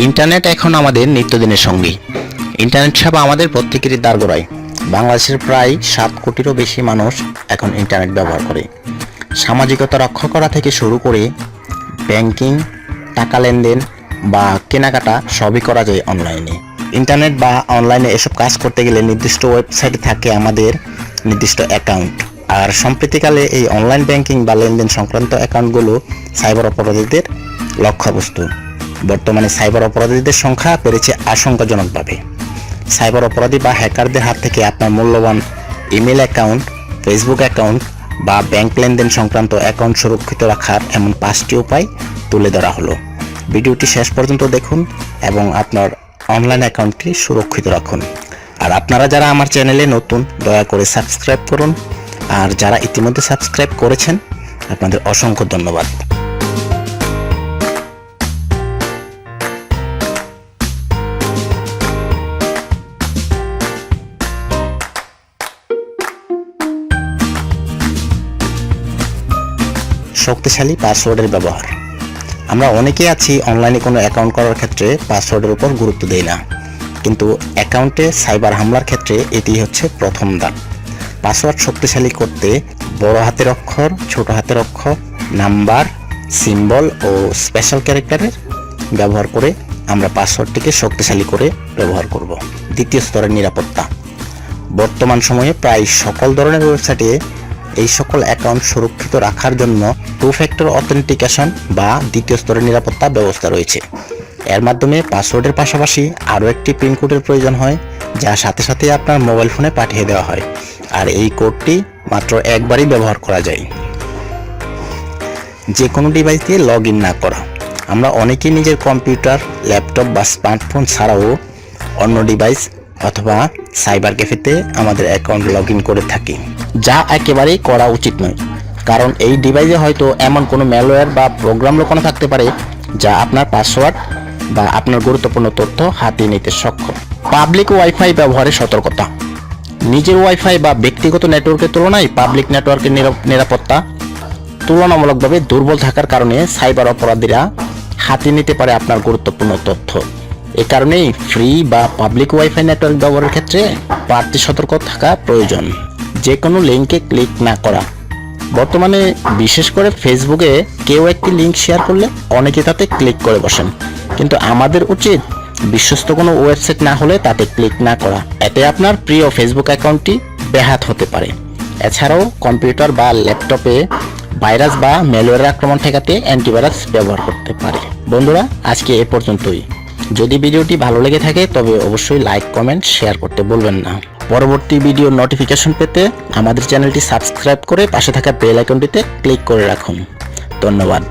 Internet এখন আমাদের নিত্যদিনের সঙ্গী। ইন্টারনেট সেবা আমাদের প্রত্যেকেরই দ্বারগোড়ায়। বাংলাদেশের প্রায় 7 কোটিরও বেশি মানুষ এখন ইন্টারনেট ব্যবহার করে। সামাজিকতা রক্ষা করা থেকে শুরু করে ব্যাংকিং, টাকা লেনদেন বা কেনাকাটা সবই করা যায় অনলাইনে। ইন্টারনেট বা অনলাইনে এসব কাজ করতে গেলে নির্দিষ্ট ওয়েবসাইটে থাকে আমাদের নির্দিষ্ট অ্যাকাউন্ট। আর সম্প্রতিকালে এই অনলাইন ব্যাংকিং বা লেনদেন সংক্রান্ত অ্যাকাউন্টগুলো সাইবার অপরাধীদের লক্ষ্যবস্তু। বর্তমানে সাইবার অপরাধীদের সংখ্যা বেড়েছে আশঙ্কাজনকভাবে। সাইবার অপরাধী বা হ্যাকারদের হাত থেকে আপনার মূল্যবান ইমেল অ্যাকাউন্ট, ফেসবুক অ্যাকাউন্ট বা ব্যাংক লেনদেন সংক্রান্ত অ্যাকাউন্ট সুরক্ষিত রাখার এমন 5টি উপায় তুলে ধরা হলো। ভিডিওটি শেষ পর্যন্ত দেখুন এবং আপনার অনলাইন অ্যাকাউন্টটি সুরক্ষিত রাখুন। আর আপনারা যারা আমার চ্যানেলে নতুন, দয়া করে সাবস্ক্রাইব করুন। আর যারা ইতিমধ্যে সাবস্ক্রাইব করেছেন, আপনাদের অসংখ্য ধন্যবাদ। শক্তিশালী পাসওয়ার্ডের ব্যবহার। আমরা অনেকেই আছি অনলাইনে কোনো অ্যাকাউন্ট করার ক্ষেত্রে পাসওয়ার্ডের উপর গুরুত্ব দেই না, কিন্তু অ্যাকাউন্টে সাইবার হামলার ক্ষেত্রে এটি হচ্ছে প্রথম ধাপ। পাসওয়ার্ড শক্তিশালী করতে বড় হাতের অক্ষর, ছোট হাতের অক্ষর, নাম্বার, সিম্বল ও স্পেশাল ক্যারেক্টারের ব্যবহার করে আমরা পাসওয়ার্ডটিকে শক্তিশালী করে ব্যবহার করব। দ্বিতীয় স্তরের নিরাপত্তা। বর্তমান সময়ে প্রায় সকল ধরনের ওয়েবসাইটে এই সকল অ্যাকাউন্ট সুরক্ষিত রাখার জন্য 2 ফ্যাক্টর অথেন্টিকেশন বা দ্বিতীয় স্তরের নিরাপত্তা ব্যবস্থা রয়েছে। এর মাধ্যমে পাসওয়ার্ডের পাশাপাশি আরও একটি পিন কোডের প্রয়োজন হয়, যা সাথে সাথে আপনার মোবাইল ফোনে পাঠিয়ে দেওয়া হয়। আর এই কোডটি মাত্র একবারই ব্যবহার করা যায়। যে কোনো ডিভাইস দিয়ে লগ ইন না করা। আমরা অনেকেই নিজের কম্পিউটার, ল্যাপটপ বা স্মার্টফোন ছাড়াও অন্য ডিভাইস অথবা সাইবার ক্যাফেতে আমাদের অ্যাকাউন্ট লগ ইন করে থাকি, যা একেবারেই করা উচিত নয়। কারণ এই ডিভাইসে হয়তো এমন কোনো ম্যালওয়্যার বা প্রোগ্রাম লুকানো থাকতে পারে যা আপনার পাসওয়ার্ড বা আপনার গুরুত্বপূর্ণ তথ্য হাতিয়ে নিতে সক্ষম। পাবলিক ওয়াইফাই ব্যবহারে সতর্কতা। নিজের ওয়াইফাই বা ব্যক্তিগত নেটওয়ার্কের তুলনায় পাবলিক নেটওয়ার্কের নিরাপত্তা তুলনামূলকভাবে দুর্বল থাকার কারণে সাইবার অপরাধীরা হাতিয়ে নিতে পারে আপনার গুরুত্বপূর্ণ তথ্য। এ কারণেই ফ্রি বা পাবলিক ওয়াইফাই নেটওয়ার্ক ব্যবহারের ক্ষেত্রে বাড়তি সতর্ক থাকা প্রয়োজন। যে কোনো লিঙ্কে ক্লিক না করা। বর্তমানে বিশেষ করে ফেসবুকে কেউ একটি লিঙ্ক শেয়ার করলে অনেকে তাতে ক্লিক করে বসেন, কিন্তু আমাদের উচিত বিশ্বস্ত কোনো ওয়েবসাইট না হলে তাতে ক্লিক না করা। এতে আপনার প্রিয় ফেসবুক অ্যাকাউন্টটি ব্যাহত হতে পারে। এছাড়াও কম্পিউটার বা ল্যাপটপে ভাইরাস বা ম্যালওয়্যারের আক্রমণ ঠেকাতে অ্যান্টিভাইরাস ব্যবহার করতে পারে। বন্ধুরা, আজকে এ পর্যন্তই। যদি ভিডিওটি ভালো লেগে থাকে তবে অবশ্যই লাইক, কমেন্ট, শেয়ার করতে ভুলবেন না। পরবর্তী ভিডিওর নোটিফিকেশন পেতে আমাদের চ্যানেলটি সাবস্ক্রাইব করে পাশে থাকা বেল আইকনটিতে ক্লিক করে রাখুন। ধন্যবাদ।